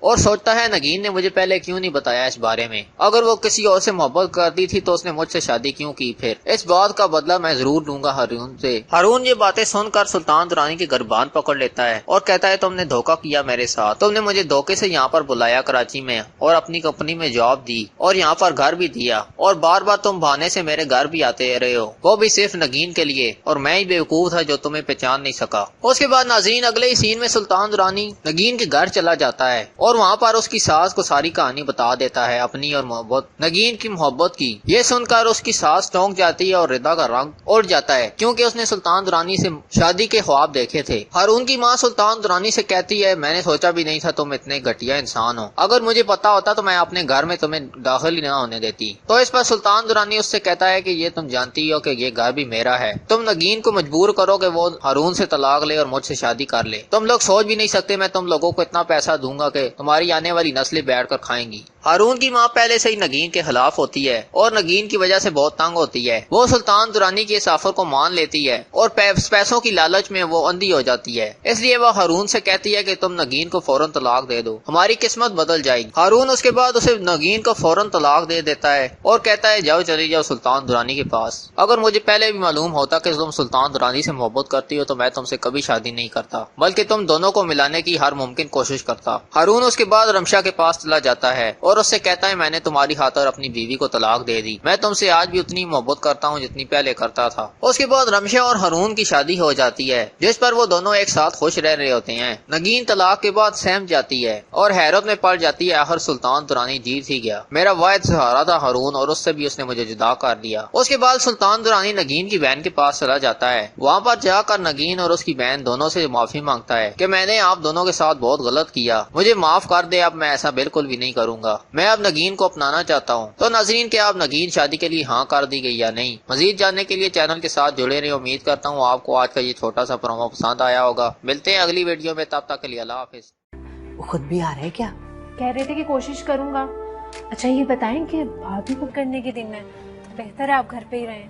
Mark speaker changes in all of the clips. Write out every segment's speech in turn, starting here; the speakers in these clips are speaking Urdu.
Speaker 1: اور سوچتا ہے نگین نے مجھے پہلے کیوں نہیں بتایا اس بارے میں، اگر وہ کسی اور سے محبت کرتی تھی تو اس نے مجھ سے شادی کیوں کی، پھر اس بات کا بدلہ میں ضرور لوں گا ہارون سے۔ ہارون یہ باتیں سن کر سلطان درانی کی گربان پکڑ لیتا ہے اور کہتا ہے تم نے دھوکہ کیا میرے ساتھ، تم نے مجھے دھوکے سے یہاں پر بلایا کراچی میں اور اپنی کمپنی میں جاب دی اور یہاں پر گھر بھی دیا، اور بار بار تم بہانے سے میرے گھر بھی آتے رہے ہو، وہ بھی صرف نگین کے لیے، اور میں ہی بیوقوف تھا جو تمہیں پہچان نہیں سکا۔ اس کے بعد ناظرین اگلے ہی سین میں سلطان درانی نگین کے گھر چلا جاتا ہے اور وہاں پر اس کی ساس کو ساری کہانی بتا دیتا ہے اپنی اور نگین کی محبت کی۔ یہ سن کر اس کی ساس چونک جاتی ہے اور ردا کا رنگ اڑ جاتا ہے کیونکہ اس نے سلطان درانی سے شادی کے خواب دیکھے تھے۔ ہارون کی ماں سلطان درانی سے کہتی ہے میں نے سوچا بھی نہیں تھا تم اتنے گھٹیا انسان ہو، اگر مجھے پتا ہوتا تو میں اپنے گھر میں تمہیں داخل ہی نہ ہونے دیتی۔ تو اس پر سلطان درانی اس سے کہتا ہے کہ یہ تم جانتی ہو کہ یہ گھر بھی میرا ہے، تم نگین کو مجبور کرو کہ وہ ہارون سے طلاق لے اور مجھ سے شادی کر لے، تم لوگ سوچ بھی نہیں سکتے میں تم لوگوں کو اتنا پیسہ دوں گا کہ تمہاری آنے والی نسلیں بیٹھ کر کھائیں گی۔ ہارون کی ماں پہلے سے ہی نگین کے خلاف ہوتی ہے اور نگین کی وجہ سے بہت تنگ ہوتی ہے، وہ سلطان درانی کے اس آفر کو مان لیتی ہے اور پیسوں کی لالچ میں وہ اندھی ہو جاتی ہے، اس لیے وہ ہارون سے کہتی ہے کہ تم نگین کو فوراً طلاق دے دو، ہماری قسمت بدل جائے گی۔ ہارون اس کے بعد اسے نگین کو فوراً طلاق دے دیتا ہے اور کہتا ہے جاؤ چلی جاؤ سلطان درانی کے پاس، اگر مجھے پہلے بھی معلوم ہوتا کہ تم سلطان درانی سے محبت کرتی ہو تو میں تم سے کبھی شادی نہیں کرتا بلکہ تم دونوں کو ملانے کی ہر ممکن کوشش کرتا۔ ہارون اس کے بعد رمشا کے پاس چلا جاتا ہے اور اس سے کہتا ہے میں نے تمہاری خاطر اپنی بیوی کو طلاق دے دی، میں تم سے آج بھی اتنی محبت کرتا ہوں جتنی پہلے کرتا تھا۔ اس کے بعد رمشا اور ہارون کی شادی ہو جاتی ہے جس پر وہ دونوں ایک ساتھ خوش رہ رہے ہوتے ہیں۔ نگین طلاق کے بعد سہم جاتی ہے اور حیرت میں پڑ جاتی ہے آخر سلطان درانی جیت ہی گیا، میرا واحد سہارا تھا ہارون اور اس سے بھی اس نے مجھے جدا کر دیا۔ اس کے بعد سلطان درانی نگین کی بہن کے پاس چلا جاتا ہے، وہاں پر جا کر نگین اور اس کی بہن دونوں سے معافی مانگتا ہے کہ میں نے آپ دونوں کے ساتھ بہت غلط کیا، مجھے معاف کر دے، اب میں ایسا بالکل بھی نہیں کروں گا، میں اب نگین کو اپنانا چاہتا ہوں۔ تو ناظرین کیا آپ نگین شادی کے لیے ہاں کر دی گئی یا نہیں؟ مزید جاننے کے لیے چینل کے ساتھ جڑے رہے، امید کرتا ہوں آپ کو آج کا یہ چھوٹا سا پرومو پسند آیا ہوگا۔ ملتے ہیں اگلی ویڈیو میں، تب تک کے لیے اللہ حافظ۔
Speaker 2: وہ خود بھی آ رہا ہے کیا؟
Speaker 3: کہہ رہے تھے کہ کوشش کروں گا۔ اچھا یہ بتائیں کہ بھابھی کو کرنے کے دن میں تو بہتر ہے آپ گھر پہ ہی رہیں۔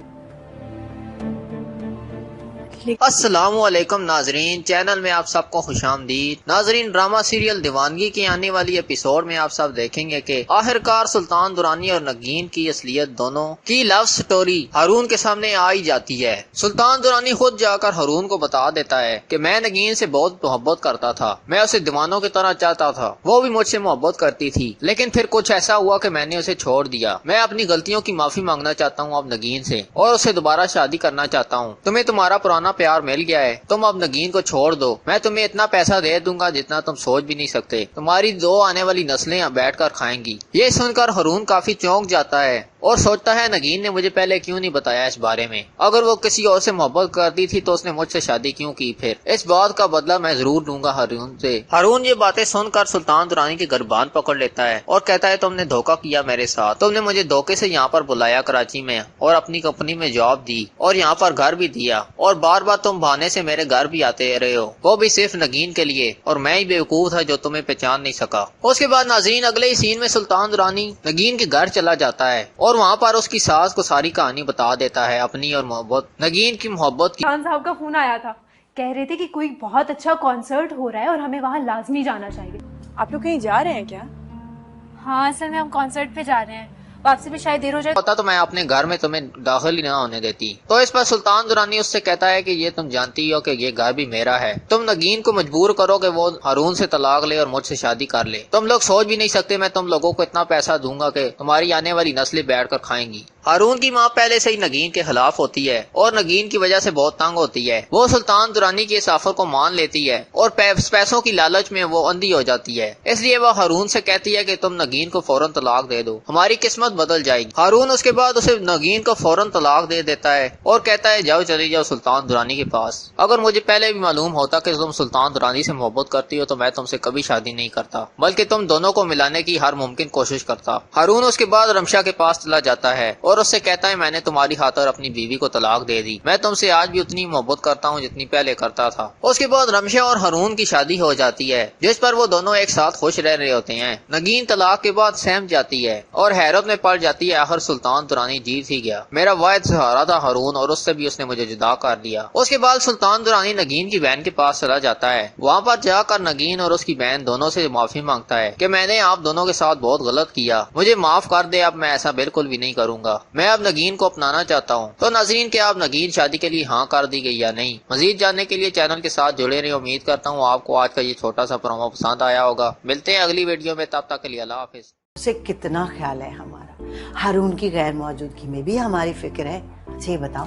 Speaker 1: السلام علیکم ناظرین، چینل میں آپ سب کو خوش آمدید۔ ناظرین ڈرامہ سیریل دیوانگی کی آنے والی ایپیسوڈ میں آپ سب دیکھیں گے کہ آخرکار سلطان درانی اور نگین کی اصلیت دونوں کی لو سٹوری ہارون کے سامنے آئی جاتی ہے۔ سلطان درانی خود جا کر ہارون کو بتا دیتا ہے کہ میں نگین سے بہت محبت کرتا تھا، میں اسے دیوانوں کی طرح چاہتا تھا، وہ بھی مجھ سے محبت کرتی تھی، لیکن پھر کچھ ایسا ہوا کہ میں نے اسے چھوڑ دیا، میں اپنی غلطیوں کی معافی مانگنا چاہتا ہوں اب نگین سے اور اسے دوبارہ شادی کرنا چاہتا ہوں، تمہیں تمہارا پرانا پیار مل گیا ہے، تم اب نگین کو چھوڑ دو، میں تمہیں اتنا پیسہ دے دوں گا جتنا تم سوچ بھی نہیں سکتے، تمہاری دو آنے والی نسلیں بیٹھ کر کھائیں گی۔ یہ سن کر ہارون کافی چونک جاتا ہے اور سوچتا ہے نگین نے مجھے پہلے کیوں نہیں بتایا اس بارے میں، اگر وہ کسی اور سے محبت کرتی تھی تو اس نے مجھ سے شادی کیوں کی، پھر اس بات کا بدلہ میں ضرور لوں گا ہارون سے۔ ہارون یہ باتیں سن کر سلطان درانی کی گربان پکڑ لیتا ہے اور کہتا ہے تم نے دھوکہ کیا میرے ساتھ، تم نے مجھے دھوکے سے یہاں پر بلایا کراچی میں اور اپنی کمپنی میں جاب دی اور یہاں پر گھر بھی دیا، اور بار بار تم بہانے سے میرے گھر بھی آتے رہے ہو، وہ بھی صرف نگین کے لیے، اور میں ہی بیوقوف تھا جو تمہیں پہچان نہیں سکا۔ اس کے بعد ناظرین اگلے ہی سین میں سلطان درانی نگین کے گھر چلا جاتا ہے اور وہاں پر اس کی ساس کو ساری کہانی بتا دیتا ہے اپنی اور نگین کی محبت کی۔
Speaker 3: خان صاحب کا فون آیا تھا، کہہ رہے تھے کہ کوئی بہت اچھا کانسرٹ ہو رہا ہے اور ہمیں وہاں لازمی جانا چاہیے۔
Speaker 4: آپ لوگ کہیں جا رہے ہیں کیا؟
Speaker 3: ہاں اصل میں ہم کانسرٹ پہ جا رہے ہیں، واپسی میں شاید دیر ہو جائے
Speaker 1: ہوتا تو میں اپنے گھر میں تمہیں داخل ہی نہ ہونے دیتی۔ تو اس پر سلطان درانی اس سے کہتا ہے کہ یہ تم جانتی ہو کہ یہ گھر بھی میرا ہے، تم نگین کو مجبور کرو کہ وہ ہارون سے طلاق لے اور مجھ سے شادی کر لے، تم لوگ سوچ بھی نہیں سکتے میں تم لوگوں کو اتنا پیسہ دوں گا کہ تمہاری آنے والی نسلیں بیٹھ کر کھائیں گی۔ ہارون کی ماں پہلے سے ہی نگین کے خلاف ہوتی ہے اور نگین کی وجہ سے بہت تنگ ہوتی ہے، وہ سلطان درانی کے اس آفر کو مان لیتی ہے اور پیسوں کی لالچ میں وہ اندھی ہو جاتی ہے، اس لیے وہ ہارون سے کہتی ہے کہ تم نگین کو فوراً طلاق دے دو، ہماری قسمت بدل جائے گی۔ ہارون اس کے بعد اسے نگین کو فوراً طلاق دے دیتا ہے اور کہتا ہے جاؤ چلی جاؤ سلطان درانی کے پاس، اگر مجھے پہلے بھی معلوم ہوتا کہ تم سلطان درانی سے محبت کرتی ہو تو میں تم سے کبھی شادی نہیں کرتا بلکہ تم دونوں کو ملانے کی ہر ممکن کوشش کرتا۔ ہارون اس کے بعد رمشا کے پاس چلا جاتا ہے اور اس سے کہتا ہے میں نے تمہاری خاطر اپنی بیوی کو طلاق دے دی، میں تم سے آج بھی اتنی محبت کرتا ہوں جتنی پہلے کرتا تھا۔ اس کے بعد رمشا اور ہارون کی شادی ہو جاتی ہے جس پر وہ دونوں ایک ساتھ خوش رہ رہے ہوتے ہیں۔ نگین طلاق کے بعد سہم جاتی ہے اور حیرت میں پڑ جاتی ہے، آخر سلطان درانی جیت ہی گیا، میرا واحد سہارا تھا ہارون اور اس سے بھی اس نے مجھے جدا کر دیا۔ اس کے بعد سلطان درانی نگین کی بہن کے پاس چلا جاتا ہے، وہاں پر جا کر نگین اور اس کی بہن دونوں سے معافی مانگتا ہے کہ میں نے آپ دونوں کے ساتھ بہت غلط کیا، مجھے معاف کر دے، اب میں ایسا بالکل بھی نہیں کروں گا، میں اب نگین کو اپنانا چاہتا ہوں۔ تو ناظرین، کیا اب نگین شادی کے لیے ہاں کر دی گئی یا نہیں؟ مزید جاننے کے لیے چینل کے ساتھ جڑے رہے۔ امید کرتا ہوں آپ کو آج کا یہ چھوٹا سا پرومو پسند آیا ہوگا۔ ملتے ہیں اگلی ویڈیو میں، تب تک کے لیے اللہ حافظ۔
Speaker 2: اسے کتنا خیال ہے ہمارا، ہارون کی غیر موجودگی میں بھی ہماری فکر ہے۔ اچھا یہ بتاؤ،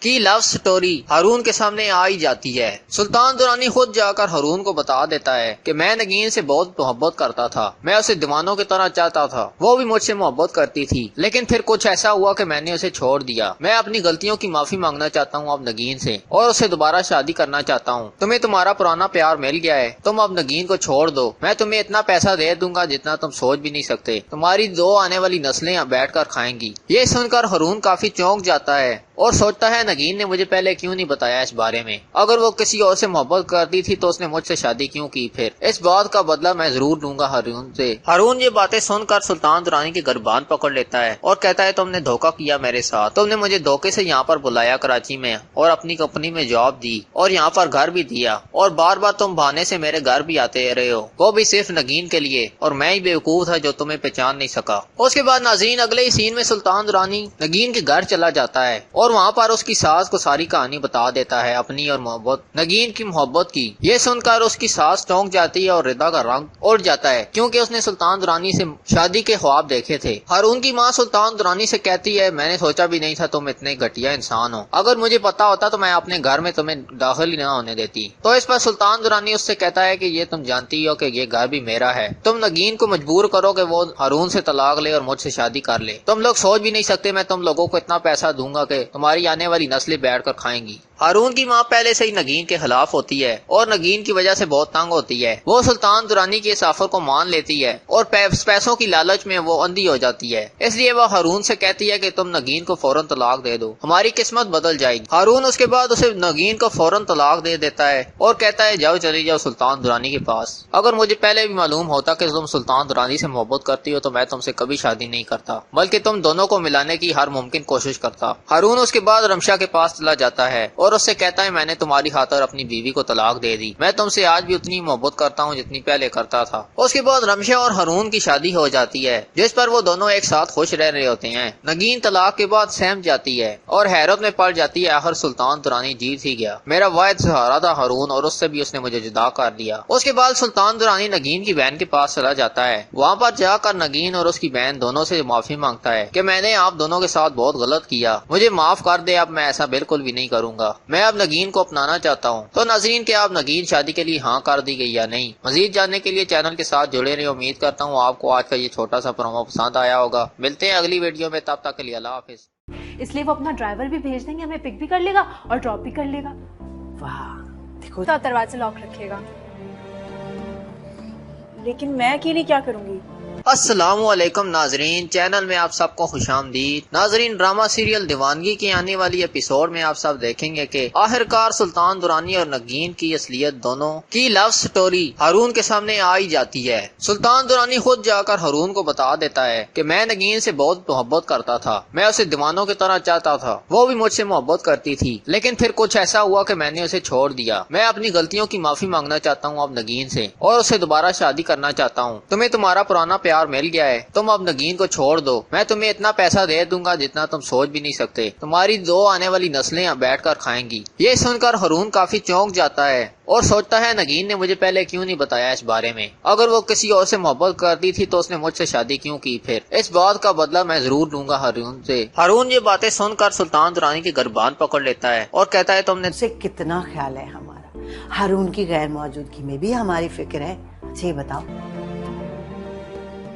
Speaker 1: کی لو سٹوری ہارون کے سامنے آئی جاتی ہے۔ سلطان درانی خود جا کر ہارون کو بتا دیتا ہے کہ میں نگین سے بہت محبت کرتا تھا، میں اسے دیوانوں کی طرح چاہتا تھا، وہ بھی مجھ سے محبت کرتی تھی، لیکن پھر کچھ ایسا ہوا کہ میں نے اسے چھوڑ دیا، میں اپنی غلطیوں کی معافی مانگنا چاہتا ہوں اب نگین سے، اور اسے دوبارہ شادی کرنا چاہتا ہوں۔ تمہیں تمہارا پرانا پیار مل گیا ہے، تم اب نگین کو چھوڑ دو، میں تمہیں اتنا پیسہ دے دوں گا جتنا تم سوچ بھی نہیں سکتے، تمہاری دو آنے والی نسلیں بیٹھ کر کھائیں گی۔ یہ سن کر ہارون کافی چونک جاتا ہے اور سوچتا ہے نگین نے مجھے پہلے کیوں نہیں بتایا اس بارے میں، اگر وہ کسی اور سے محبت کرتی تھی تو اس نے مجھ سے شادی کیوں کی، پھر اس بات کا بدلہ میں ضرور لوں گا ہارون سے۔ ہارون یہ باتیں سن کر سلطان درانی کے گربان پکڑ لیتا ہے اور کہتا ہے تم نے دھوکہ کیا میرے ساتھ، تم نے مجھے دھوکے سے یہاں پر بلایا کراچی میں اور اپنی کمپنی میں جاب دی اور یہاں پر گھر بھی دیا، اور بار بار تم بہانے سے میرے گھر بھی آتے رہے ہو، وہ بھی صرف نگین کے لیے، اور میں ہی بیوقوف تھا جو تمہیں پہچان نہیں سکا۔ اس کے بعد ناظرین اگلے ہی سین میں سلطان درانی نگین کے گھر چلا جاتا ہے اور وہاں پر اس کی ساس کو ساری کہانی بتا دیتا ہے اپنی اور محبت نگین کی محبت کی۔ یہ سن کر اس کی ساس چونک جاتی ہے اور ردا کا رنگ اڑ جاتا ہے کیونکہ اس نے سلطان درانی سے شادی کے خواب دیکھے تھے۔ ہارون کی ماں سلطان درانی سے کہتی ہے میں نے سوچا بھی نہیں تھا تم اتنے گھٹیا انسان ہو، اگر مجھے پتا ہوتا تو میں اپنے گھر میں تمہیں داخل ہی نہ ہونے دیتی۔ تو اس پر سلطان درانی اس سے کہتا ہے کہ یہ تم جانتی ہو کہ یہ گھر بھی میرا ہے، تم نگین کو مجبور کرو کہ وہ ہارون سے طلاق لے اور مجھ سے شادی کر لے، تم لوگ سوچ بھی نہیں سکتے میں تم لوگوں کو اتنا پیسہ دوں گا کہ تمہاری آنے والی نسلیں بیٹھ کر کھائیں گی۔ ہارون کی ماں پہلے سے ہی نگین کے خلاف ہوتی ہے اور نگین کی وجہ سے بہت تنگ ہوتی ہے، وہ سلطان درانی کے اس آفر کو مان لیتی ہے اور پیسوں کی لالچ میں وہ اندھی ہو جاتی ہے، اس لیے وہ ہارون سے کہتی ہے کہ تم نگین کو فوراً طلاق دے دو، ہماری قسمت بدل جائے گی۔ ہارون اس کے بعد اسے نگین کو فوراً طلاق دے دیتا ہے اور کہتا ہے جاؤ چلی جاؤ سلطان درانی کے پاس، اگر مجھے پہلے بھی معلوم ہوتا کہ تم سلطان درانی سے محبت کرتی ہو تو میں تم سے کبھی شادی نہیں کرتا، بلکہ تم دونوں کو ملانے کی ہر ممکن کوشش کرتا۔ ہارون اس کے بعد رمشا کے پاس چلا جاتا ہے اور اس سے کہتا ہے میں نے تمہاری خاطر اپنی بیوی کو طلاق دے دی، میں تم سے آج بھی اتنی محبت کرتا ہوں جتنی پہلے کرتا تھا۔ اس کے بعد رمشا اور ہارون کی شادی ہو جاتی ہے جس پر وہ دونوں ایک ساتھ خوش رہ رہے ہوتے ہیں۔ نگین طلاق کے بعد سہم جاتی ہے اور حیرت میں پڑ جاتی ہے، آخر سلطان درانی جیت ہی گیا، میرا واحد سہارا تھا ہارون اور اس سے بھی اس نے مجھے جدا کر دیا۔ اس کے بعد سلطان درانی نگین کی بہن کے پاس چلا جاتا ہے، وہاں پر جا کر نگین اور اس کی بہن دونوں سے معافی مانگتا ہے کہ میں نے آپ دونوں کے ساتھ بہت غلط کیا، مجھے معاف کر دے، اب میں ایسا بالکل بھی نہیں کروں گا، میں اب نگین کو اپنانا چاہتا ہوں۔ تو ناظرین کیا اب نگین شادی کے لیے ہاں کر دی گئی یا نہیں؟ مزید جاننے کے لیے چینل کے ساتھ جڑے رہے۔ امید کرتا ہوں آپ کو آج کا یہ چھوٹا سا پرومو پسند آیا ہوگا۔ ملتے ہیں اگلی ویڈیو میں، تب تک کے لیے اللہ حافظ۔
Speaker 3: اس لیے وہ اپنا ڈرائیور بھی بھیج دیں گے، ہمیں پک بھی کر لے گا اور ڈراپ بھی کر لے گا،
Speaker 2: واہ دیکھو
Speaker 3: تو دروازے لاک رکھے گا۔
Speaker 4: لیکن میں اکیلی کیا کروں گی؟
Speaker 1: السلام علیکم ناظرین، چینل میں آپ سب کو خوش آمدید۔ ناظرین، ڈرامہ سیریل دیوانگی کی آنے والی ایپیسوڈ میں آپ سب دیکھیں گے کہ آخرکار سلطان درانی اور نگین کی اصلیت دونوں کی لو سٹوری ہارون کے سامنے آئی جاتی ہے۔ سلطان درانی خود جا کر ہارون کو بتا دیتا ہے کہ میں نگین سے بہت محبت کرتا تھا، میں اسے دیوانوں کی طرح چاہتا تھا، وہ بھی مجھ سے محبت کرتی تھی، لیکن پھر کچھ ایسا ہوا کہ میں نے اسے چھوڑ دیا، میں اپنی غلطیوں کی معافی مانگنا چاہتا ہوں اب نگین سے، اور اسے دوبارہ شادی کرنا چاہتا ہوں، تمہیں تمہارا پرانا پیار مل گیا ہے، تم اب نگین کو چھوڑ دو، میں تمہیں اتنا پیسہ دے دوں گا جتنا تم سوچ بھی نہیں سکتے، تمہاری دو آنے والی نسلیں بیٹھ کر کھائیں گی۔ یہ سن کر ہارون کافی چونک جاتا ہے اور سوچتا ہے نگین نے مجھے پہلے کیوں نہیں بتایا اس بارے میں، اگر وہ کسی اور سے محبت کرتی تھی تو اس نے مجھ سے شادی کیوں کی، پھر اس بات کا بدلہ میں ضرور لوں گا ہارون سے۔ ہارون یہ باتیں سن کر سلطان درانی کے گربان پکڑ لیتا ہے اور کہتا ہے تم نے
Speaker 2: اسے کتنا خیال ہے ہمارا، ہارون کی غیر موجودگی میں بھی ہماری فکر ہے۔ اچھا یہ بتاؤ،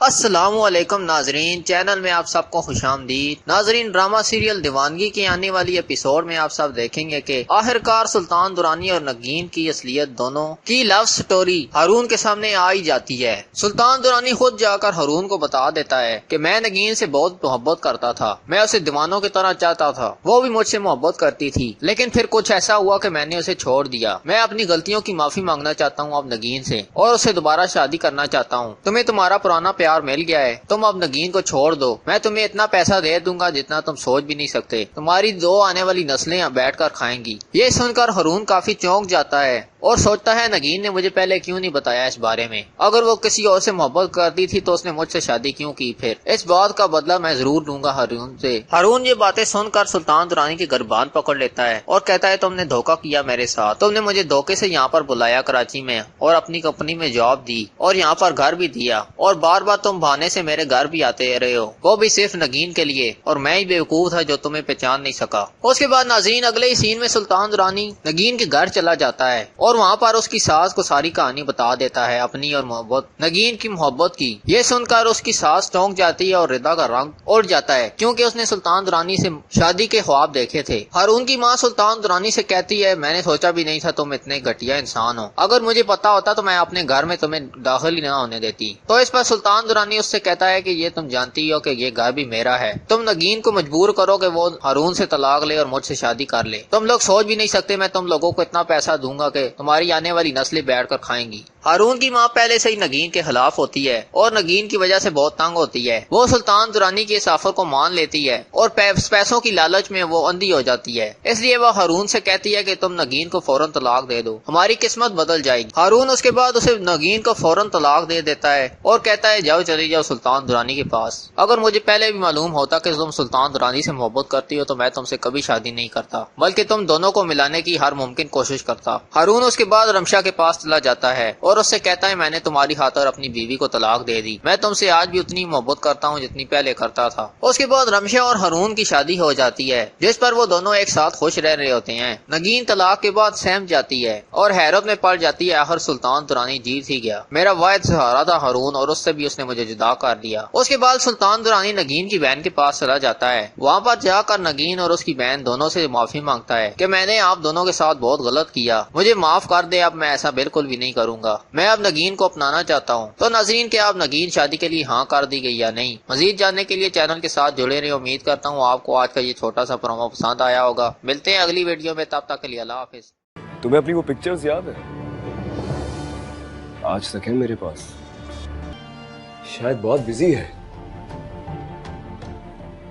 Speaker 1: السلام علیکم ناظرین، چینل میں آپ سب کو خوش آمدید۔ ناظرین، ڈرامہ سیریل دیوانگی کی آنے والی ایپیسوڈ میں آپ سب دیکھیں گے کہ آخرکار سلطان درانی اور نگین کی اصلیت دونوں کی لو سٹوری ہارون کے سامنے آئی جاتی ہے۔ سلطان درانی خود جا کر ہارون کو بتا دیتا ہے کہ میں نگین سے بہت محبت کرتا تھا، میں اسے دیوانوں کی طرح چاہتا تھا، وہ بھی مجھ سے محبت کرتی تھی، لیکن پھر کچھ ایسا ہوا کہ میں نے اسے چھوڑ دیا۔ میں اپنی غلطیوں کی معافی مانگنا چاہتا ہوں اب نگین سے، اور اسے دوبارہ شادی کرنا چاہتا ہوں۔ تمہیں تمہارا پرانا پیار مل گیا ہے، تم اب نگین کو چھوڑ دو، میں تمہیں اتنا پیسہ دے دوں گا جتنا تم سوچ بھی نہیں سکتے، تمہاری 2 آنے والی نسلیں بیٹھ کر کھائیں گی۔ یہ سن کر ہارون کافی چونک جاتا ہے اور سوچتا ہے نگین نے مجھے پہلے کیوں نہیں بتایا اس بارے میں، اگر وہ کسی اور سے محبت کرتی تھی تو اس نے مجھ سے شادی کیوں کی، پھر اس بات کا بدلہ میں ضرور لوں گا ہارون سے۔ ہارون یہ باتیں سن کر سلطان درانی کی گربان پکڑ لیتا ہے اور کہتا ہے تم نے دھوکہ کیا میرے ساتھ، تم نے مجھے دھوکے سے یہاں پر بلایا کراچی میں اور اپنی کمپنی میں جاب دی اور یہاں پر گھر بھی دیا، اور بار بار تم بہانے سے میرے گھر بھی آتے رہے ہو، وہ بھی صرف نگین کے لیے، اور میں ہی بیوقوف تھا جو تمہیں پہچان نہیں سکا۔ اس کے بعد ناظرین اگلے ہی سین میں سلطان درانی نگین کے گھر چلا جاتا ہے اور وہاں پر اس کی ساس کو ساری کہانی بتا دیتا ہے اپنی اور نگین کی محبت کی۔ یہ سن کر اس کی ساس چونک جاتی ہے اور ردا کا رنگ اڑ جاتا ہے، کیونکہ اس نے سلطان درانی سے شادی کے خواب دیکھے تھے۔ ہارون کی ماں سلطان درانی سے کہتی ہے میں نے سوچا بھی نہیں تھا تم اتنے گھٹیا انسان ہو، اگر مجھے پتا ہوتا تو میں اپنے گھر میں تمہیں داخل ہی نہ ہونے دیتی۔ تو اس پر سلطان درانی اس سے کہتا ہے کہ یہ تم جانتی ہو کہ یہ گھر بھی میرا ہے، تم نگین کو مجبور کرو کہ وہ ہارون سے طلاق لے اور مجھ سے شادی کر لے، تم لوگ سوچ بھی نہیں سکتے میں تم لوگوں کو اتنا پیسہ دوں گا کہ تمہاری آنے والی نسلیں بیٹھ کر کھائیں گی۔ ہارون کی ماں پہلے سے ہی نگین کے خلاف ہوتی ہے اور نگین کی وجہ سے بہت تنگ ہوتی ہے، وہ سلطان درانی کے اس آفر کو مان لیتی ہے اور پیسوں کی لالچ میں وہ اندھی ہو جاتی ہے، اس لیے وہ ہارون سے کہتی ہے کہ تم نگین کو فوراً طلاق دے دو، ہماری قسمت بدل جائے گی۔ ہارون اس کے بعد اسے نگین کو فوراً طلاق دے دیتا ہے اور کہتا ہے جاؤ چلی جاؤ سلطان درانی کے پاس، اگر مجھے پہلے بھی معلوم ہوتا کہ تم سلطان درانی سے محبت کرتی ہو تو میں تم سے کبھی شادی نہیں کرتا، بلکہ تم دونوں کو ملانے کی ہر ممکن کوشش کرتا۔ ہارون اس کے بعد رمشا کے پاس چلا جاتا ہے اور اس سے کہتا ہے میں نے تمہاری خاطر اپنی بیوی کو طلاق دے دی، میں تم سے آج بھی اتنی محبت کرتا ہوں جتنی پہلے کرتا تھا۔ اس کے بعد رمشا اور ہارون کی شادی ہو جاتی ہے جس پر وہ دونوں ایک ساتھ خوش رہ رہے ہوتے ہیں۔ نگین طلاق کے بعد سہم جاتی ہے اور حیرت میں پڑ جاتی ہے آخر سلطان درانی جیت ہی گیا، میرا واحد سہارا تھا ہارون اور اس سے بھی اس نے مجھے جدا کر دیا۔ اس کے بعد سلطان درانی نگین کی بہن کے پاس چلا جاتا ہے، وہاں پر جا کر نگین اور اس کی بہن دونوں سے معافی مانگتا ہے کہ میں نے آپ دونوں کے ساتھ بہت غلط کیا، مجھے معاف کر دے، اب میں ایسا بالکل بھی نہیں کروں گا، میں اب نگین کو اپنانا چاہتا ہوں۔ تو ناظرین کیا اب نگین شادی کے لیے ہاں کر دی گئی یا نہیں؟ مزید جاننے کے لیے چینل کے ساتھ جڑے رہے، امید کرتا ہوں آپ کو آج کا یہ چھوٹا سا پرومو پسند آیا ہوگا۔ ملتے ہیں اگلی ویڈیو میں، تب تک کے لیے اللہ حافظ۔
Speaker 5: تمہیں اپنی وہ پکچرز یاد ہے؟ آج تک ہے میرے پاس، شاید بہت بزی ہے،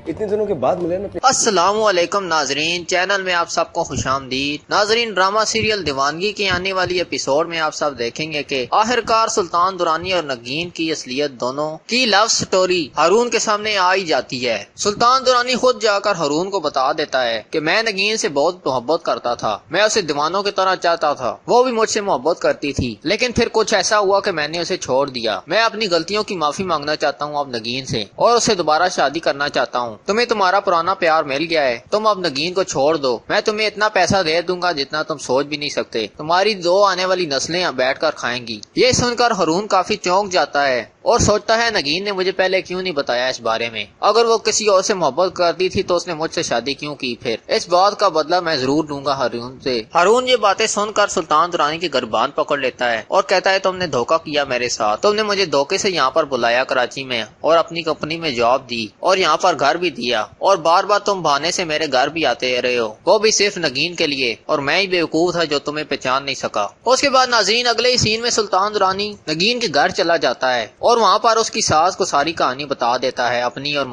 Speaker 5: اتنے دنوں کے بعد ملے نا۔
Speaker 1: السلام علیکم ناظرین، چینل میں آپ سب کو خوش آمدید۔ ناظرین ڈرامہ سیریل دیوانگی کی آنے والی ایپیسوڈ میں آپ سب دیکھیں گے کہ آخرکار سلطان درانی اور نگین کی اصلیت دونوں کی لو سٹوری ہارون کے سامنے آئی جاتی ہے۔ سلطان درانی خود جا کر ہارون کو بتا دیتا ہے کہ میں نگین سے بہت محبت کرتا تھا، میں اسے دیوانوں کی طرح چاہتا تھا، وہ بھی مجھ سے محبت کرتی تھی، لیکن پھر کچھ ایسا ہوا کہ میں نے اسے چھوڑ دیا۔ میں اپنی غلطیوں کی معافی مانگنا چاہتا ہوں اب نگین سے، اور اسے دوبارہ شادی کرنا چاہتا ہوں۔ تمہیں تمہارا پرانا پیار مل گیا ہے، تم اب نگین کو چھوڑ دو، میں تمہیں اتنا پیسہ دے دوں گا جتنا تم سوچ بھی نہیں سکتے، تمہاری 2 آنے والی نسلیں بیٹھ کر کھائیں گی۔ یہ سن کر ہارون کافی چونک جاتا ہے اور سوچتا ہے نگین نے مجھے پہلے کیوں نہیں بتایا اس بارے میں، اگر وہ کسی اور سے محبت کرتی تھی تو اس نے مجھ سے شادی کیوں کی، پھر اس بات کا بدلہ میں ضرور لوں گا ہارون سے۔ ہارون یہ باتیں سن کر سلطان درانی کی گربان پکڑ لیتا ہے اور کہتا ہے تم نے دھوکہ کیا میرے ساتھ، تم نے مجھے دھوکے سے یہاں پر بلایا کراچی میں اور اپنی کمپنی میں جاب دی اور یہاں پر گھر بھی دیا، اور بار بار تم بہانے سے میرے گھر بھی آتے رہے ہو، وہ بھی صرف نگین کے لیے، اور میں ہی بیوقوف تھا جو تمہیں پہچان نہیں سکا۔ اس کے بعد ناظرین اگلے ہی سین میں سلطان درانی نگین کے گھر چلا جاتا ہے اور وہاں پر اس کی ساس کو ساری کہانی بتا دیتا ہے اپنی اور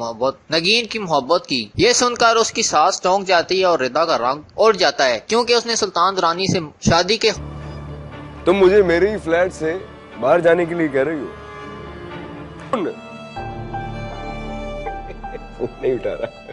Speaker 1: نگین کی محبت کی۔ یہ سن کر اس کی ساس چونک جاتی ہے اور ردا کا رنگ اڑ جاتا ہے، کیونکہ اس نے سلطان درانی سے شادی کے
Speaker 5: تم مجھے میرے ہی فلیٹ سے باہر جانے کے لیے کہہ رہی ہو، نہیں اٹھا رہا۔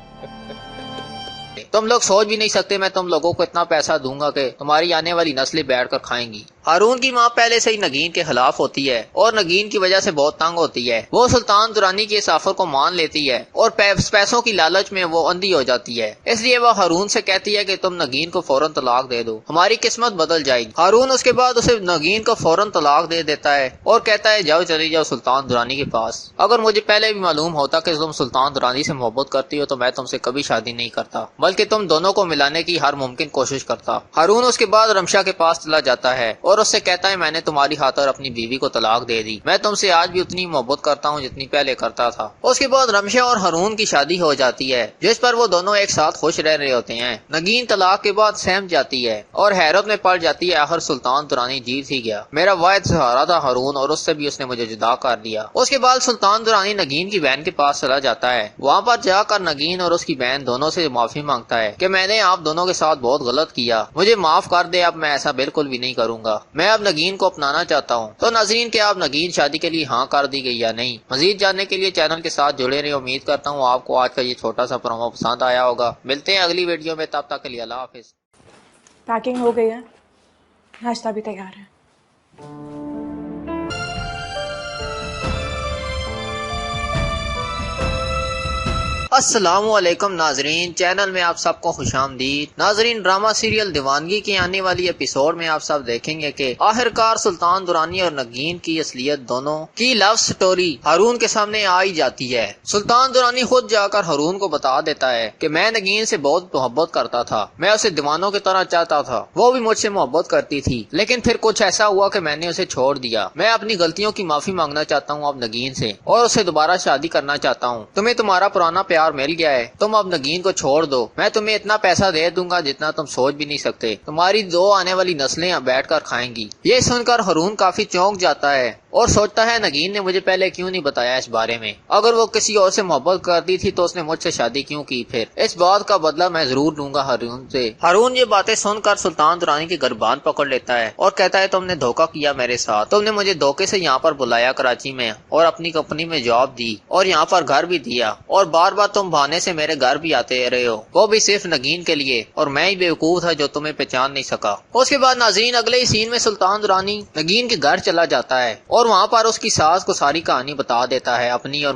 Speaker 1: تم لوگ سوچ بھی نہیں سکتے میں تم لوگوں کو اتنا پیسہ دوں گا کہ تمہاری آنے والی نسلیں بیٹھ کر کھائیں گی۔ ہارون کی ماں پہلے سے ہی نگین کے خلاف ہوتی ہے اور نگین کی وجہ سے بہت تنگ ہوتی ہے۔ وہ سلطان درانی کے اس آفر کو مان لیتی ہے اور پیسوں کی لالچ میں وہ اندھی ہو جاتی ہے، اس لیے وہ ہارون سے کہتی ہے کہ تم نگین کو فوراً طلاق دے دو، ہماری قسمت بدل جائے گی۔ ہارون اس کے بعد اسے نگین کو فوراً طلاق دے دیتا ہے اور کہتا ہے جاؤ چلی جاؤ سلطان درانی کے پاس، اگر مجھے پہلے بھی معلوم ہوتا کہ تم سلطان درانی سے محبت کرتی ہو تو میں تم سے کبھی شادی نہیں کرتا، بلکہ تم دونوں کو ملانے کی ہر ممکن کوشش کرتا۔ ہارون اس کے بعد رمشا کے پاس چلا جاتا ہے اور اس سے کہتا ہے میں نے تمہاری خاطر اپنی بیوی کو طلاق دے دی، میں تم سے آج بھی اتنی محبت کرتا ہوں جتنی پہلے کرتا تھا۔ اس کے بعد رمشا اور ہارون کی شادی ہو جاتی ہے جس پر وہ دونوں ایک ساتھ خوش رہ رہے ہوتے ہیں۔ نگین طلاق کے بعد سہم جاتی ہے اور حیرت میں پڑ جاتی ہے، آخر سلطان درانی جیت ہی گیا، میرا واحد سہارا تھا ہارون اور اس سے بھی اس نے مجھے جدا کر دیا۔ اس کے بعد سلطان درانی نگین کی بہن کے پاس چلا جاتا ہے، وہاں پر جا کر نگین اور اس کی بہن دونوں سے معافی مانگتا ہے کہ میں نے آپ دونوں کے ساتھ بہت غلط کیا، مجھے معاف کر دے، اب میں ایسا بالکل بھی نہیں کروں گا، میں اب نگین کو اپنانا چاہتا ہوں۔ تو ناظرین کیا اب نگین شادی کے لیے ہاں کر دی گئی یا نہیں؟ مزید جاننے کے لیے چینل کے ساتھ جڑے رہے، امید کرتا ہوں آپ کو آج کا یہ چھوٹا سا پرومو پسند آیا ہوگا۔ ملتے ہیں اگلی ویڈیو میں، تب تک کے لیے اللہ حافظ۔
Speaker 4: پیکنگ ہو گئی ہے، ناشتہ بھی تیار ہے۔
Speaker 1: السلام علیکم ناظرین، چینل میں آپ سب کو خوش آمدید۔ ناظرین ڈرامہ سیریل دیوانگی کی آنے والی ایپیسوڈ میں آپ سب دیکھیں گے کہ آخرکار سلطان درانی اور نگین کی اصلیت دونوں کی لو سٹوری ہارون کے سامنے آئی جاتی ہے۔ سلطان درانی خود جا کر ہارون کو بتا دیتا ہے کہ میں نگین سے بہت محبت کرتا تھا، میں اسے دیوانوں کی طرح چاہتا تھا، وہ بھی مجھ سے محبت کرتی تھی، لیکن پھر کچھ ایسا ہوا کہ میں نے اسے چھوڑ دیا۔ میں اپنی غلطیوں کی معافی مانگنا چاہتا ہوں اب نگین سے اور اسے دوبارہ شادی کرنا چاہتا ہوں۔ تمہیں تمہارا پرانا پیار مل گیا ہے، تم اب نگین کو چھوڑ دو، میں تمہیں اتنا پیسہ دے دوں گا جتنا تم سوچ بھی نہیں سکتے، تمہاری دو آنے والی نسلیں بیٹھ کر کھائیں گی۔ یہ سن کر ہارون کافی چونک جاتا ہے اور سوچتا ہے نگین نے مجھے پہلے کیوں نہیں بتایا اس بارے میں، اگر وہ کسی اور سے محبت کرتی تھی تو اس نے مجھ سے شادی کیوں کی، پھر اس بات کا بدلہ میں ضرور لوں گا ہارون سے۔ ہارون یہ باتیں سن کر سلطان درانی کی گربان پکڑ لیتا ہے اور کہتا ہے تم نے دھوکہ کیا میرے ساتھ، تم نے مجھے دھوکے سے یہاں پر بلایا کراچی میں اور اپنی کمپنی میں جاب دی اور یہاں پر گھر بھی دیا اور بار بار تم بہانے سے میرے گھر بھی آتے رہے ہو، وہ بھی صرف نگین کے لیے، اور میں ہی بیوقوف تھا جو تمہیں پہچان نہیں سکا۔ اس کے بعد ناظرین اگلے ہی سین میں سلطان درانی نگین کے گھر چلا جاتا ہے اور وہاں پر اس کی ساس کو ساری کہانی بتا دیتا ہے اپنی اور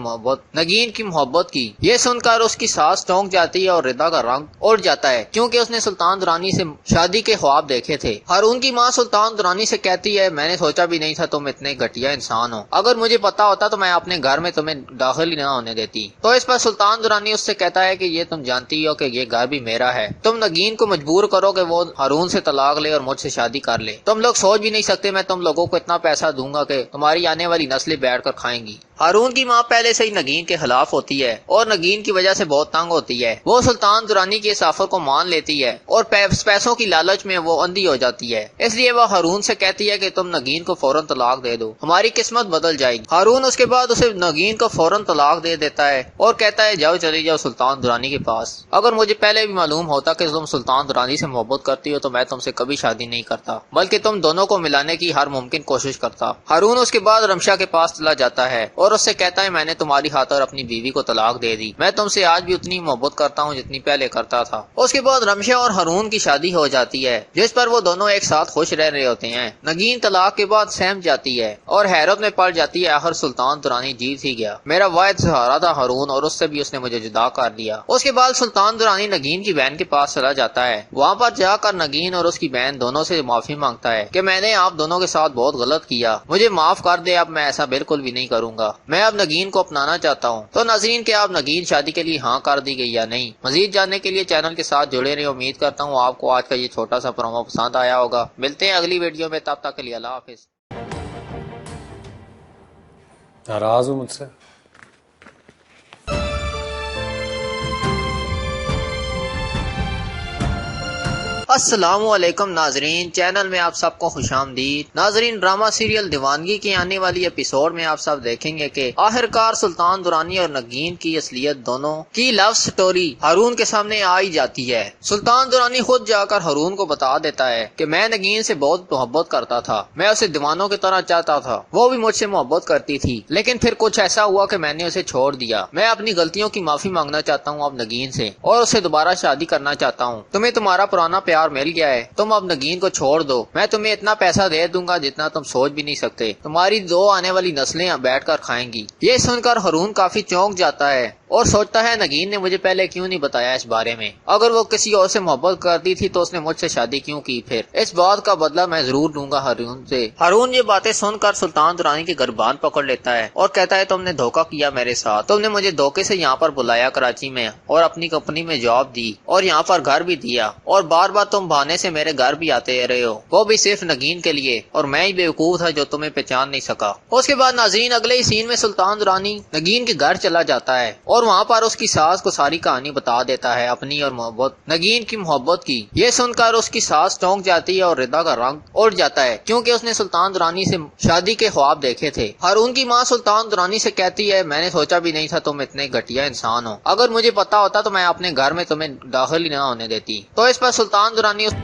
Speaker 1: نگین کی محبت کی۔ یہ سن کر اس کی ساس چونک جاتی ہے اور ردا کا رنگ اڑ جاتا ہے کیونکہ اس نے سلطان درانی سے شادی کے خواب دیکھے تھے۔ ہارون کی ماں سلطان درانی سے کہتی ہے میں نے سوچا بھی نہیں تھا تم اتنے گھٹیا انسان ہو، اگر مجھے پتا ہوتا تو میں اپنے گھر میں تمہیں داخل ہی نہ ہونے دیتی۔ تو اس پر سلطان درانی اس سے کہتا ہے کہ یہ تم جانتی ہو کہ یہ گھر بھی میرا ہے، تم نگین کو مجبور کرو کہ وہ ہارون سے طلاق لے اور مجھ سے شادی کر لے، تم لوگ سوچ بھی نہیں سکتے میں تم لوگوں کو اتنا پیسہ دوں گا کہ تمہاری آنے والی نسلیں بیٹھ کر کھائیں گی۔ ہارون کی ماں پہلے سے ہی نگین کے خلاف ہوتی ہے اور نگین کی وجہ سے بہت تنگ ہوتی ہے، وہ سلطان درانی کے اس آفر کو مان لیتی ہے اور پیسوں کی لالچ میں وہ اندھی ہو جاتی ہے، اس لیے وہ ہارون سے کہتی ہے کہ تم نگین کو فوراً طلاق دے دو، ہماری قسمت بدل جائے گی۔ ہارون اس کے بعد اسے نگین کو فوراً طلاق دے دیتا ہے اور کہتا ہے جاؤ چلی جاؤ سلطان درانی کے پاس، اگر مجھے پہلے بھی معلوم ہوتا کہ تم سلطان درانی سے محبت کرتی ہو تو میں تم سے کبھی شادی نہیں کرتا، بلکہ تم دونوں کو ملانے کی ہر ممکن کوشش کرتا۔ ہارون اس کے بعد رمشا کے پاس چلا جاتا ہے اور اس سے کہتا ہے میں نے تمہاری خاطر اپنی بیوی کو طلاق دے دی، میں تم سے آج بھی اتنی محبت کرتا ہوں جتنی پہلے کرتا تھا۔ اس کے بعد رمشا اور ہارون کی شادی ہو جاتی ہے جس پر وہ دونوں ایک ساتھ خوش رہ رہے ہوتے ہیں۔ نگین طلاق کے بعد سہم جاتی ہے اور حیرت میں پڑ جاتی ہے، آخر سلطان درانی جیت ہی گیا، میرا واحد سہارا تھا ہارون اور اس سے بھی اس نے مجھے جدا کر دیا۔ اس کے بعد سلطان درانی نگین کی بہن کے پاس چلا جاتا ہے، وہاں پر جا کر نگین اور اس کی بہن دونوں سے معافی مانگتا ہے کہ میں نے آپ دونوں کے ساتھ بہت غلط کیا، مجھے معاف کر دے، اب میں ایسا بالکل بھی نہیں کروں گا، میں اب نگین کو اپنانا چاہتا ہوں۔ تو ناظرین کیا اب نگین شادی کے لیے ہاں کر دی گئی یا نہیں؟ مزید جاننے کے لیے چینل کے ساتھ جڑے رہے، امید کرتا ہوں آپ کو آج کا یہ چھوٹا سا پرومو پسند آیا ہوگا۔ ملتے ہیں اگلی ویڈیو میں، تب تک کے لیے اللہ حافظ۔
Speaker 5: ناراض ہوں مجھ سے؟
Speaker 1: السلام علیکم ناظرین، چینل میں آپ سب کو خوش آمدید۔ ناظرین ڈرامہ سیریل دیوانگی کی آنے والی ایپیسوڈ میں آپ سب دیکھیں گے کہ آخرکار سلطان درانی اور نگین کی اصلیت دونوں کی لو سٹوری ہارون کے سامنے آئی جاتی ہے۔ سلطان درانی خود جا کر ہارون کو بتا دیتا ہے کہ میں نگین سے بہت محبت کرتا تھا، میں اسے دیوانوں کی طرح چاہتا تھا، وہ بھی مجھ سے محبت کرتی تھی، لیکن پھر کچھ ایسا ہوا کہ میں نے اسے چھوڑ دیا۔ میں اپنی غلطیوں کی معافی مانگنا چاہتا ہوں اب نگین سے اور اسے دوبارہ شادی کرنا چاہتا ہوں۔ تمہیں تمہارا پرانا پیار پیار مل گیا ہے، تم اب نگین کو چھوڑ دو، میں تمہیں اتنا پیسہ دے دوں گا جتنا تم سوچ بھی نہیں سکتے، تمہاری 2 آنے والی نسلیں بیٹھ کر کھائیں گی۔ یہ سن کر ہارون کافی چونک جاتا ہے اور سوچتا ہے نگین نے مجھے پہلے کیوں نہیں بتایا اس بارے میں، اگر وہ کسی اور سے محبت کرتی تھی تو اس نے مجھ سے شادی کیوں کی، پھر اس بات کا بدلہ میں ضرور لوں گا ہارون سے۔ ہارون یہ باتیں سن کر سلطان درانی کے گربان پکڑ لیتا ہے اور کہتا ہے تم نے دھوکہ کیا میرے ساتھ، تم نے مجھے دھوکے سے یہاں پر بلایا کراچی میں اور اپنی کمپنی میں جاب دی اور یہاں پر گھر بھی دیا، اور بار بار تم بہانے سے میرے گھر بھی آتے رہے ہو، وہ بھی صرف نگین کے لیے، اور میں ہی بیوقوف تھا جو تمہیں پہچان نہیں سکا۔ اس کے بعد ناظرین اگلے ہی سین میں سلطان درانی نگین کے گھر چلا جاتا ہے اور وہاں پر اس کی ساس کو ساری کہانی بتا دیتا ہے اپنی اور نگین کی محبت کی۔ یہ سن کر اس کی ساس چونک جاتی ہے اور ردا کا رنگ اڑ جاتا ہے کیونکہ اس نے سلطان درانی سے شادی کے خواب دیکھے تھے۔ ہارون کی ماں سلطان درانی سے کہتی ہے میں نے سوچا بھی نہیں تھا تم اتنے گھٹیا انسان ہو، اگر مجھے پتا ہوتا تو میں اپنے گھر میں تمہیں داخل ہی نہ ہونے دیتی۔ تو اس پر سلطان درانی سے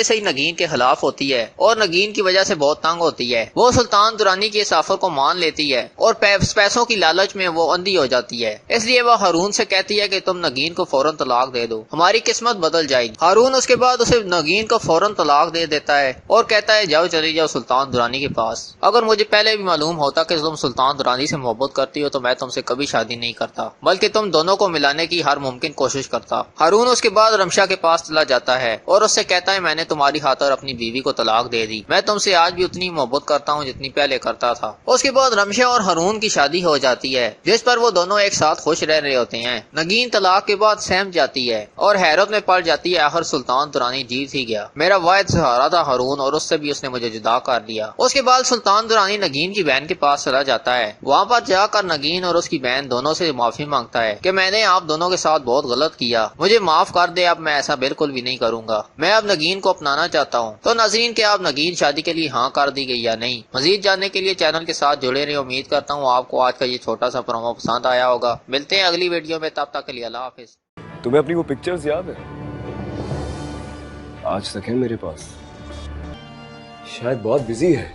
Speaker 1: ہی نگین کے خلاف ہوتی ہے اور نگین کی وجہ سے بہت تنگ ہوتی ہے۔ وہ سلطان درانی کے اس آفر کو مان لیتی ہے اور پیسوں کی لالچ میں وہ اندھی ہو جاتی ہے، اس لیے وہ ہارون سے کہتی ہے کہ تم نگین کو فوراً طلاق دے دو، ہماری قسمت بدل جائے گی۔ ہارون اس کے بعد اسے نگین کو فوراً طلاق دے دیتا ہے اور کہتا ہے جاؤ چلی جاؤ سلطان درانی کے پاس، اگر مجھے پہلے بھی معلوم ہوتا کہ تم سلطان درانی سے محبت کرتی ہو تو میں تم سے کبھی شادی نہیں کرتا، بلکہ تم دونوں کو ملانے کی ہر ممکن کوشش کرتا۔ ہارون اس کے بعد رمشا کے پاس چلا جاتا ہے اور اس سے کہتا ہے میں نے تمہاری خاطر اپنی بیوی کو طلاق دے دی، میں تم سے آج بھی اتنی محبت کرتا ہوں جتنی پہلے کرتا تھا۔ اس کے بعد رمشا اور ہارون کی شادی ہو جاتی ہے جس پر وہ دونوں ایک ساتھ خوش رہ رہے ہوتے ہیں۔ نگین طلاق کے بعد سہم جاتی ہے اور حیرت میں پڑ جاتی ہے آخر سلطان درانی جیت ہی گیا، میرا واحد سہارا تھا ہارون اور اس سے بھی اس نے مجھے جدا کر دیا۔ اس کے بعد سلطان درانی نگین کی بہن کے پاس چلا جاتا ہے، وہاں پر جا کر نگین اور اس کی بہن دونوں سے معافی مانگتا ہے کہ میں نے آپ دونوں کے ساتھ بہت غلط کیا، مجھے معاف کر دے، اب میں ایسا بالکل بھی نہیں کروں گا، میں اب نگین کو اپنانا چاہتا ہوں۔ تو ناظرین کیا اب نگین شادی کے لیے ہاں کر دی گئی یا نہیں؟ مزید جاننے کے لیے چینل کے ساتھ جڑے رہے، امید کرتا ہوں آپ کو آج کا یہ چھوٹا سا پرومو پسند آیا ہوگا۔ ملتے ہیں اگلی ویڈیو میں، تب تک کے لیے اللہ حافظ۔
Speaker 5: تمہیں اپنی وہ پکچرز یاد ہے؟ آج تک ہے میرے پاس، شاید بہت بزی ہے،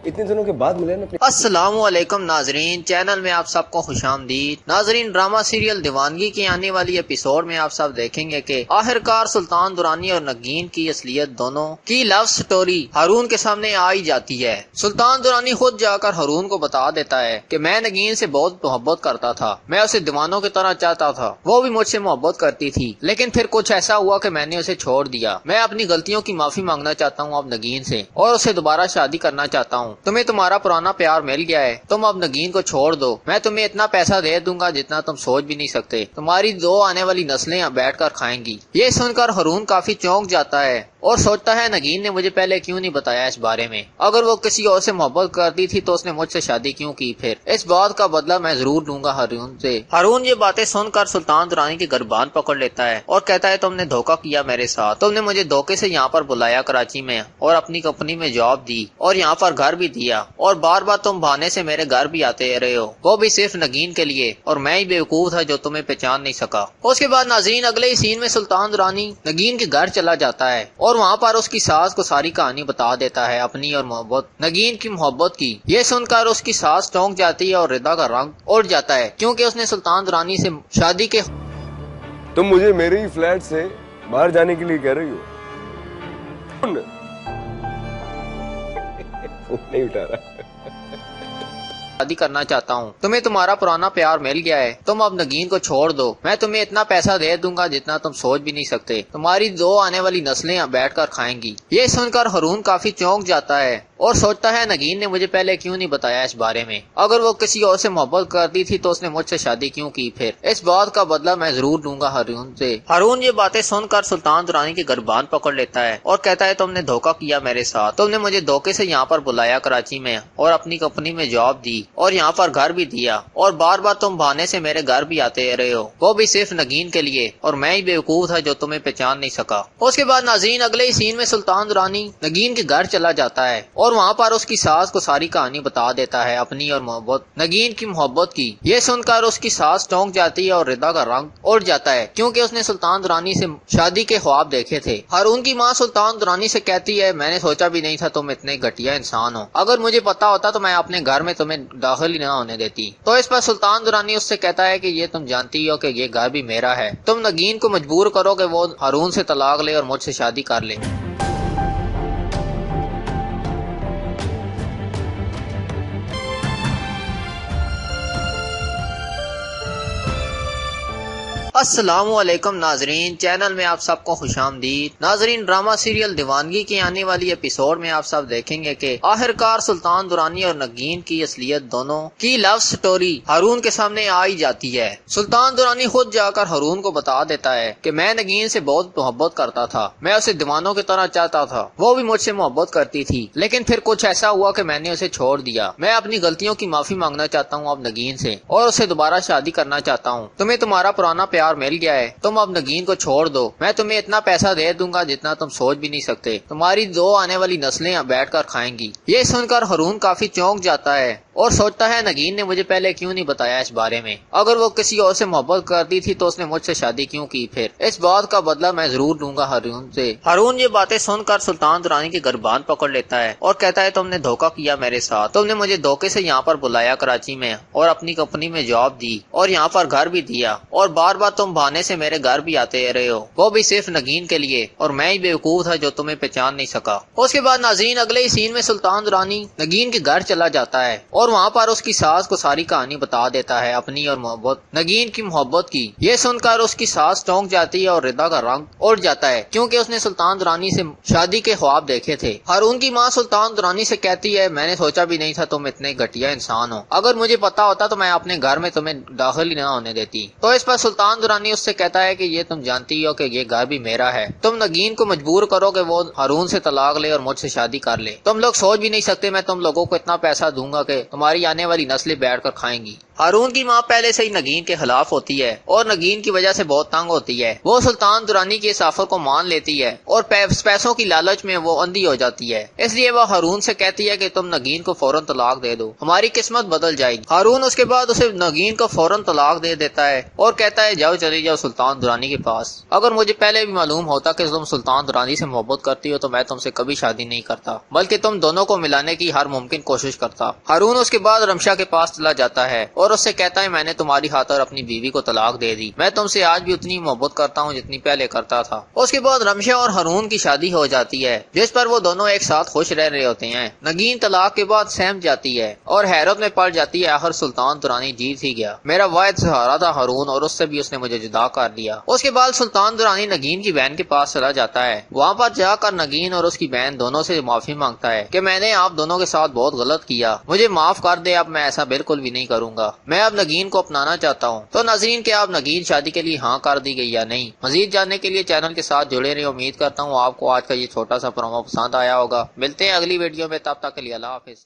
Speaker 5: اتنے دنوں کے بعد ملے نا۔
Speaker 1: السلام علیکم ناظرین، چینل میں آپ سب کو خوش آمدید۔ ناظرین ڈرامہ سیریل دیوانگی کی آنے والی ایپیسوڈ میں آپ سب دیکھیں گے کہ آخرکار سلطان درانی اور نگین کی اصلیت دونوں کی لو سٹوری ہارون کے سامنے آ ہی جاتی ہے۔ سلطان درانی خود جا کر ہارون کو بتا دیتا ہے کہ میں نگین سے بہت محبت کرتا تھا، میں اسے دیوانوں کی طرح چاہتا تھا، وہ بھی مجھ سے محبت کرتی تھی، لیکن پھر کچھ ایسا ہوا کہ میں نے اسے چھوڑ دیا، میں اپنی غلطیوں کی معافی مانگنا چاہتا ہوں اب نگین سے اور اسے دوبارہ شادی کرنا چاہتا ہوں، تمہیں تمہارا پرانا پیار مل گیا ہے، تم اب نگین کو چھوڑ دو، میں تمہیں اتنا پیسہ دے دوں گا جتنا تم سوچ بھی نہیں سکتے، تمہاری 2 آنے والی نسلیں بیٹھ کر کھائیں گی۔ یہ سن کر ہارون کافی چونک جاتا ہے اور سوچتا ہے نگین نے مجھے پہلے کیوں نہیں بتایا اس بارے میں، اگر وہ کسی اور سے محبت کرتی تھی تو اس نے مجھ سے شادی کیوں کی، پھر اس بات کا بدلہ میں ضرور لوں گا ہارون سے۔ ہارون یہ باتیں سن کر سلطان درانی کے گربان پکڑ لیتا ہے اور کہتا ہے تم نے دھوکہ کیا میرے ساتھ، تم نے مجھے دھوکے سے یہاں پر بلایا کراچی میں اور اپنی کمپنی میں جاب دی اور یہاں پر گھر بھی دیا، اور بار بار تم بہانے سے میرے گھر بھی آتے رہے ہو، وہ بھی صرف نگین کے لیے، اور میں ہی بیوقوف تھا جو تمہیں پہچان نہیں سکا۔ اس کے بعد ناظرین اگلے ہی سین میں سلطان درانی نگین کے گھر چلا جاتا ہے اور وہاں پر اس کی ساس کو ساری کہانی بتا دیتا ہے اپنی اور نگین کی محبت کی۔ یہ سن کر اس کی ساس چونک جاتی ہے اور ردا کا رنگ اڑ جاتا ہے کیونکہ اس نے سلطان درانی سے شادی کے
Speaker 5: تم مجھے میرے ہی فلیٹ سے باہر جانے کے لیے کہہ رہی ہو؟ نہیں اٹھا رہا،
Speaker 1: شادی کرنا چاہتا ہوں، تمہیں تمہارا پرانا پیار مل گیا ہے، تم اب نگین کو چھوڑ دو، میں تمہیں اتنا پیسہ دے دوں گا جتنا تم سوچ بھی نہیں سکتے، تمہاری 2 آنے والی نسلیں بیٹھ کر کھائیں گی۔ یہ سن کر ہارون کافی چونک جاتا ہے اور سوچتا ہے نگین نے مجھے پہلے کیوں نہیں بتایا اس بارے میں، اگر وہ کسی اور سے محبت کرتی تھی تو اس نے مجھ سے شادی کیوں کی، پھر اس بات کا بدلہ میں ضرور لوں گا ہارون سے۔ ہارون یہ باتیں سن کر سلطان درانی کے گربان پکڑ لیتا ہے اور کہتا ہے تم نے دھوکہ کیا میرے ساتھ، تم نے مجھے دھوکے سے یہاں پر بلایا کراچی میں اور اپنی کمپنی میں جاب دی اور یہاں پر گھر بھی دیا، اور بار بار تم بہانے سے میرے گھر بھی آتے رہے ہو، وہ بھی صرف نگین کے لیے، اور میں ہی بیوقوف تھا جو تمہیں پہچان نہیں سکا۔ اس کے بعد ناظرین اگلے ہی سین میں سلطان درانی نگین کے گھر چلا جاتا ہے اور وہاں پر اس کی ساس کو ساری کہانی بتا دیتا ہے اپنی اور محبت نگین کی محبت کی۔ یہ سن کر اس کی ساس چونک جاتی ہے اور ردا کا رنگ اڑ جاتا ہے کیونکہ اس نے سلطان درانی سے شادی کے خواب دیکھے تھے۔ ہارون کی ماں سلطان درانی سے کہتی ہے میں نے سوچا بھی نہیں تھا تم اتنے گھٹیا انسان ہو، اگر مجھے پتا ہوتا تو میں اپنے گھر میں تمہیں داخل ہی نہ ہونے دیتی۔ تو اس پر سلطان درانی اس سے کہتا ہے کہ یہ تم جانتی ہو کہ یہ گھر بھی میرا ہے، تم نگین کو مجبور کرو کہ وہ ہارون سے طلاق لے اور مجھ سے شادی کر لے۔ السلام علیکم ناظرین، چینل میں آپ سب کو خوش آمدید۔ ناظرین، ڈرامہ سیریل دیوانگی کی آنے والی ایپیسوڈ میں آپ سب دیکھیں گے کہ آخرکار سلطان درانی اور نگین کی اصلیت دونوں کی لو سٹوری ہارون کے سامنے آئی جاتی ہے۔ سلطان درانی خود جا کر ہارون کو بتا دیتا ہے کہ میں نگین سے بہت محبت کرتا تھا، میں اسے دیوانوں کی طرح چاہتا تھا، وہ بھی مجھ سے محبت کرتی تھی، لیکن پھر کچھ ایسا ہوا کہ میں نے اسے چھوڑ دیا۔ میں اپنی غلطیوں کی معافی مانگنا چاہتا ہوں اب نگین سے اور اسے دوبارہ شادی کرنا چاہتا ہوں۔ تمہیں تمہارا پرانا پیار مل گیا ہے، تم اب نگین کو چھوڑ دو، میں تمہیں اتنا پیسہ دے دوں گا جتنا تم سوچ بھی نہیں سکتے، تمہاری دو آنے والی نسلیں بیٹھ کر کھائیں گی۔ یہ سن کر ہارون کافی چونک جاتا ہے اور سوچتا ہے نگین نے مجھے پہلے کیوں نہیں بتایا اس بارے میں، اگر وہ کسی اور سے محبت کرتی تھی تو اس نے مجھ سے شادی کیوں کی، پھر اس بات کا بدلہ میں ضرور لوں گا ہارون سے۔ ہارون یہ باتیں سن کر سلطان درانی کی گربان پکڑ لیتا ہے اور کہتا ہے تم نے دھوکہ کیا میرے ساتھ، تم نے مجھے دھوکے سے یہاں پر بلایا کراچی میں اور اپنی کمپنی میں جاب دی اور یہاں پر گھر بھی دیا اور بار بار تم بہانے سے میرے گھر بھی آتے رہے ہو، وہ بھی صرف نگین کے لیے، اور میں ہی بیوقوف تھا جو تمہیں پہچان نہیں سکا۔ اس کے بعد ناظرین اگلے ہی سین میں سلطان درانی نگین کے گھر چلا جاتا ہے اور وہاں پر اس کی ساس کو ساری کہانی بتا دیتا ہے اپنی اور محبت نگین کی محبت کی۔ یہ سن کر اس کی ساس چونک جاتی ہے اور ردا کا رنگ اڑ جاتا ہے کیونکہ اس نے سلطان درانی سے شادی کے خواب دیکھے تھے۔ ہارون کی ماں سلطان درانی سے کہتی ہے میں نے سوچا بھی نہیں تھا تم اتنے گھٹیا انسان ہو، اگر مجھے پتا ہوتا تو میں اپنے گھر میں تمہیں داخل ہی نہ ہونے دیتی۔ تو اس پر سلطان درانی اس سے کہتا ہے کہ یہ تم جانتی ہو کہ یہ گھر بھی میرا ہے، تم نگین کو مجبور کرو کہ وہ ہارون سے طلاق لے اور مجھ سے شادی کر لے، تم لوگ سوچ بھی نہیں سکتے میں تم لوگوں کو اتنا پیسہ دوں گا کہ تمہاری آنے والی نسلیں بیٹھ کر کھائیں گی۔ ہارون کی ماں پہلے سے ہی نگین کے خلاف ہوتی ہے اور نگین کی وجہ سے بہت تنگ ہوتی ہے، وہ سلطان درانی کے اس آفر کو مان لیتی ہے اور پیسوں کی لالچ میں وہ اندھی ہو جاتی ہے، اس لیے وہ ہارون سے کہتی ہے کہ تم نگین کو فوراً طلاق دے دو، ہماری قسمت بدل جائے گی۔ ہارون اس کے بعد اسے نگین کو فوراً طلاق دے دیتا ہے اور کہتا ہے جاؤ چلی جاؤ سلطان درانی کے پاس، اگر مجھے پہلے بھی معلوم ہوتا کہ تم سلطان درانی سے محبت کرتی ہو تو میں تم سے کبھی شادی نہیں کرتا، بلکہ تم دونوں کو ملانے کی ہر ممکن کوشش کرتا۔ ہارون اس کے بعد رمشا کے پاس چلا جاتا ہے اور اس سے کہتا ہے میں نے تمہاری خاطر اپنی بیوی کو طلاق دے دی، میں تم سے آج بھی اتنی محبت کرتا ہوں جتنی پہلے کرتا تھا۔ اس کے بعد رمشا اور ہارون کی شادی ہو جاتی ہے جس پر وہ دونوں ایک ساتھ خوش رہ رہے ہوتے ہیں۔ نگین طلاق کے بعد سہم جاتی ہے اور حیرت میں پڑ جاتی ہے، آخر سلطان درانی جیت ہی گیا، میرا واحد سہارا تھا ہارون اور اس سے بھی اس نے مجھے جدا کر دیا۔ اس کے بعد سلطان درانی نگین کی بہن کے پاس چلا جاتا ہے، وہاں پر جا کر نگین اور اس کی بہن دونوں سے معافی مانگتا ہے کہ میں نے آپ دونوں کے ساتھ بہت غلط کیا، مجھے معاف کر دے، اب میں ایسا بالکل بھی نہیں کروں گا، میں اب نگین کو اپنانا چاہتا ہوں۔ تو ناظرین کیا اب نگین شادی کے لیے ہاں کر دی گئی یا نہیں؟ مزید جاننے کے لیے چینل کے ساتھ جڑے رہے، امید کرتا ہوں آپ کو آج کا یہ چھوٹا سا پرومو پسند آیا ہوگا۔ ملتے ہیں اگلی ویڈیو میں، تب تک کے لیے اللہ حافظ۔